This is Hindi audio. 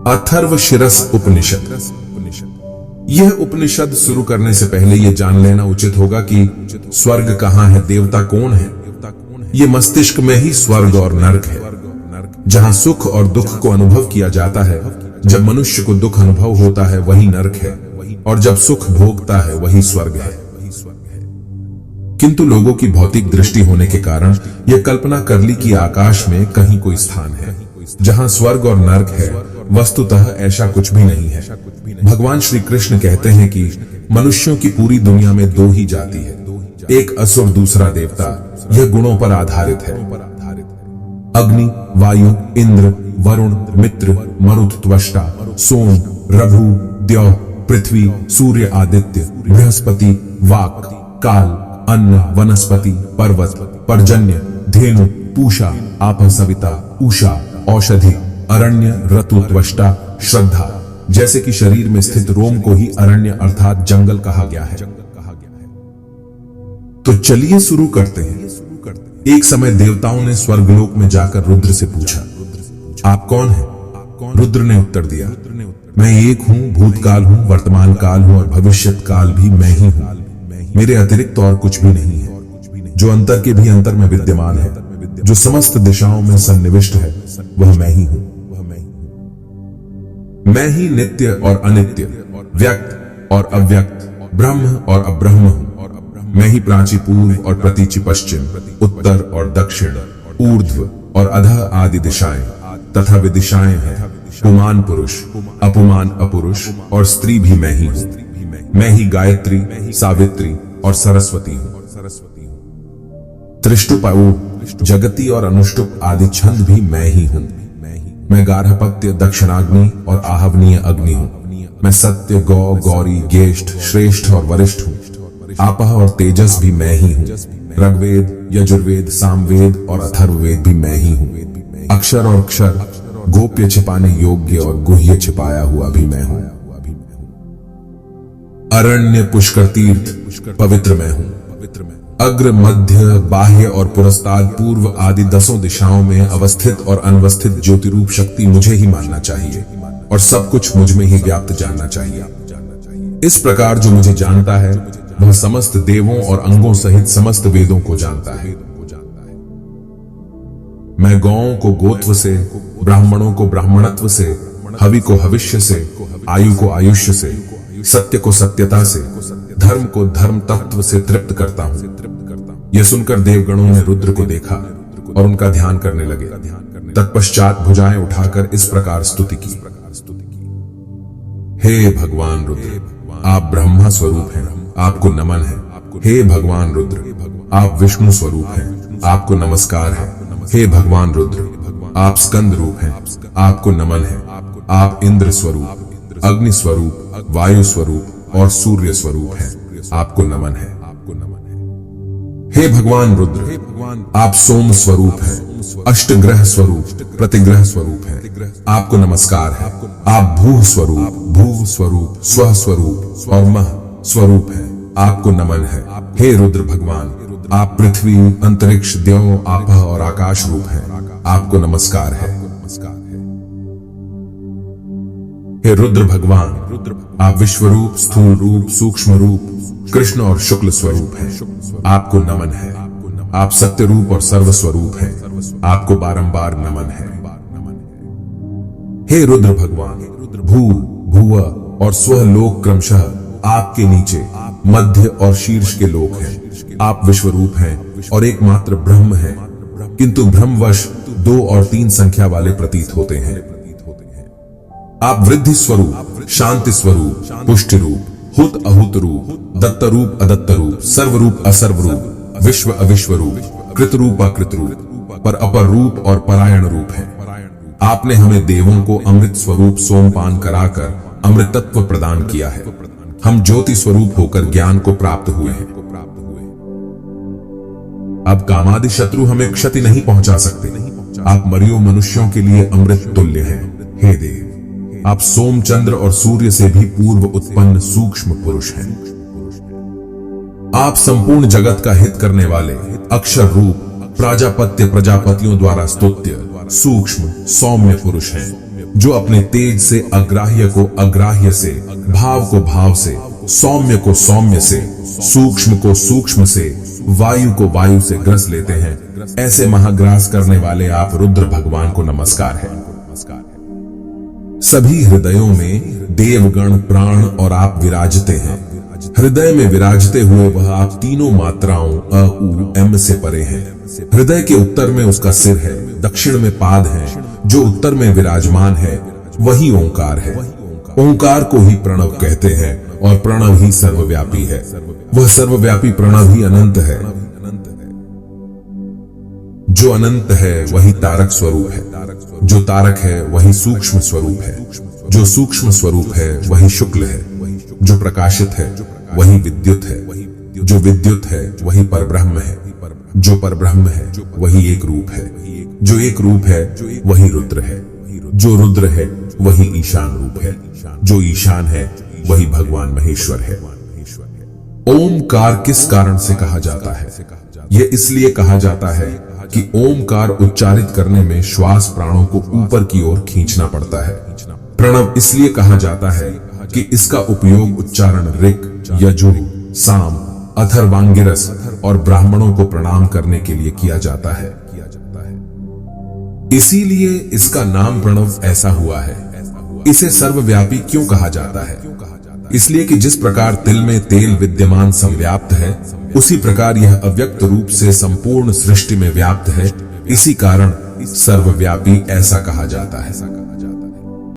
अथर्वशीरस उपनिषद। यह उपनिषद शुरू करने से पहले यह जान लेना उचित होगा कि स्वर्ग कहाँ है, देवता कौन है। यह मस्तिष्क में ही स्वर्ग और नरक है, जहां सुख और दुख को अनुभव किया जाता है। जब मनुष्य को दुख अनुभव होता है वही नरक है, और जब सुख भोगता है वही स्वर्ग है। किंतु लोगों की भौतिक दृष्टि होने के कारण यह कल्पना कर ली कि आकाश में कहीं कोई स्थान है जहां स्वर्ग और नरक है। वस्तुतः ऐसा कुछ भी नहीं है। भगवान श्री कृष्ण कहते हैं कि मनुष्यों की पूरी दुनिया में दो ही जाति है, एक असुर, दूसरा देवता। यह गुणों पर आधारित है। अग्नि, वायु, इंद्र, वरुण, मित्र, मरुत, त्वष्टा, सोम, रघु, द्यौ, पृथ्वी, सूर्य, आदित्य, बृहस्पति, वाक, काल, अन्न, वनस्पति, पर्वत, पर्जन्य, धेनु, पूषा, आप, सविता, उषा, औषधि, अरण्य, ऋतु, त्वष्टा, श्रद्धा। जैसे कि शरीर में स्थित रोम को ही अरण्य अर्थात जंगल कहा गया है। तो चलिए शुरू करते हैं। एक समय देवताओं ने स्वर्गलोक में जाकर रुद्र से पूछा, आप कौन हैं? रुद्र ने उत्तर दिया, मैं एक हूं, भूतकाल हूं, वर्तमान काल हूं और भविष्यत काल भी मैं ही हूं। मेरे अतिरिक्त और कुछ भी नहीं है। जो अंतर के भी अंतर में विद्यमान है, जो समस्त दिशाओं में सन्निविष्ट है, वह मैं ही हूं। मैं ही नित्य और अनित्य, व्यक्त और अव्यक्त, ब्रह्म और अब्रह्म हूं। मैं ही प्राची पूर्व और प्रतीचि पश्चिम, उत्तर और दक्षिण, ऊर्ध्व और अधः आदि दिशाएं तथा विदिशाएं हैं। पुमान पुरुष, अपुमान अपुरुष और स्त्री भी मैं ही हूं। मैं ही गायत्री, सावित्री और सरस्वती हूं। त्रिष्टुपाऊ, जगती और अनुष्टुप आदि छंद भी मैं ही हूं। मैं गार्हपत्य, दक्षिणाग्नि और आहवनीय अग्नि हूं। मैं सत्य, गौ, गौरी, ज्येष्ठ, श्रेष्ठ और वरिष्ठ हूं। आपह और तेजस भी मैं ही हूं। ऋग्वेद, यजुर्वेद, सामवेद और अथर्ववेद भी मैं ही हूं। अक्षर और क्षर, गोप्य छिपाने योग्य और गुह्य छिपाया हुआ भी मैं हूं। अरण्य, पुष्कर, तीर्थ, पवित्र मैं हूं। अग्र, मध्य, बाह्य और पुरस्ताद, पूर्व आदि 10 दिशाओं में अवस्थित और अनवस्थित ज्योतिरूप शक्ति मुझे ही मानना चाहिए और सब कुछ मुझ में ही व्याप्त जानना चाहिए। इस प्रकार जो मुझे जानता है वह समस्त देवों और अंगों सहित समस्त वेदों को जानता है। मैं गौओं को गोत्व से, ब्राह्मणों को ब्राह्मणत्व से, हवि को हविष्य से, आयु को आयुष्य से, सत्य को सत्यता से, धर्म को धर्म तत्व से तृप्त करता हूं। यह सुनकर देवगणों ने रुद्र को देखा और उनका ध्यान करने लगे। तत्पश्चात भुजाएं उठाकर इस प्रकार स्तुति की, हे भगवान रुद्र, आप ब्रह्मा स्वरूप हैं, आपको नमन है। हे भगवान रुद्र, आप विष्णु स्वरूप हैं, आपको नमस्कार है। हे भगवान रुद्र, आप स्कंद रूप हैं, आपको नमन है। आप इंद्र स्वरूप, अग्नि स्वरूप, वायु स्वरूप और सूर्य स्वरूप हैं, आपको नमन है। हे भगवान रुद्र, आप सोम स्वरूप हैं, अष्टग्रह स्वरूप, प्रतिग्रह स्वरूप हैं, आपको नमस्कार है। आप भू स्वरूप, भूव स्वरूप, स्व स्वरूप और मह स्वरूप हैं, आपको नमन है। हे रुद्र भगवान, आप पृथ्वी, अंतरिक्ष, द्यौ, आपह और आकाश रूप हैं, आपको नमस्कार है। हे रुद्र भगवान, आप विश्वरूप, स्थूल रूप, सूक्ष्म रूप, कृष्ण और शुक्ल स्वरूप हैं, आपको नमन है। आप सत्य रूप और सर्व स्वरूप हैं, आपको बारंबार नमन है। हे रुद्र भगवान, भू, भुव और स्व लोक क्रमशः आपके नीचे, मध्य और शीर्ष के लोक हैं। आप विश्वरूप हैं और एकमात्र ब्रह्म हैं, किंतु भ्रमवश 2 और 3 संख्या वाले प्रतीत होते हैं। आप वृद्धि स्वरूप, शांति स्वरूप, पुष्टि रूप, हुत अहुत रूप, दत्त रूप अदत्त रूप, सर्व रूप असर्व रूप, विश्व अविश्व रूप, कृत रूप अकृत रूप, पर अपर रूप और परायण रूप है। आपने हमें देवों को अमृत स्वरूप सोमपान कराकर अमृतत्व प्रदान किया है। हम ज्योति स्वरूप होकर ज्ञान को प्राप्त हुए हैं। अब कामादि शत्रु हमें क्षति नहीं पहुंचा सकते। आप मरियो मनुष्यों के लिए अमृत तुल्य हैं। हे देव, आप सोमचंद्र और सूर्य से भी पूर्व उत्पन्न सूक्ष्म पुरुष हैं। आप संपूर्ण जगत का हित करने वाले अक्षर रूप प्राजापत्य प्रजापतियों द्वारा स्तुत्य सूक्ष्म सौम्य पुरुष हैं। जो अपने तेज से अग्राह्य को अग्राह्य से, भाव को भाव से, सौम्य को सौम्य से, सूक्ष्म को सूक्ष्म से, वायु को वायु से ग्रस लेते हैं, ऐसे महाग्रास करने वाले आप रुद्र भगवान को नमस्कार है। सभी हृदयों में देवगण प्राण और आप विराजते हैं। हृदय में विराजते हुए वह आप तीनों मात्राओं अ उ एम से परे हैं। हृदय के उत्तर में उसका सिर है, दक्षिण में पाद है, जो उत्तर में विराजमान है वही ओंकार है। ओंकार को ही प्रणव कहते हैं और प्रणव ही सर्वव्यापी है। वह सर्वव्यापी प्रणव ही अनंत है। जो अनंत है वही तारक स्वरूप है, जो तारक है वही सूक्ष्म स्वरूप है, जो सूक्ष्म स्वरूप है वही शुक्ल है, जो प्रकाशित है वही विद्युत है, जो विद्युत है वही परब्रह्म है, जो परब्रह्म है वही एक रूप है, जो एक रूप है वही रुद्र है, जो रुद्र है वही ईशान रूप है, जो ईशान है वही भगवान महेश्वर है। ओमकार किस कारण से कहा जाता है? यह इसलिए कहा जाता है कि ओमकार उच्चारित करने में श्वास प्राणों को ऊपर की ओर खींचना पड़ता है। प्रणव इसलिए कहा जाता है कि इसका उपयोग उच्चारण ऋक, यजुर, साम, अथर्वांगिरस और ब्राह्मणों को प्रणाम करने के लिए किया जाता है। इसीलिए इसका नाम प्रणव ऐसा हुआ है। इसे सर्वव्यापी क्यों कहा जाता है? इसलिए कि जिस प्रकार तिल में तेल विद्यमान संव्याप्त है, उसी प्रकार यह अव्यक्त रूप से संपूर्ण सृष्टि में व्याप्त है। इसी कारण सर्वव्यापी ऐसा कहा जाता है।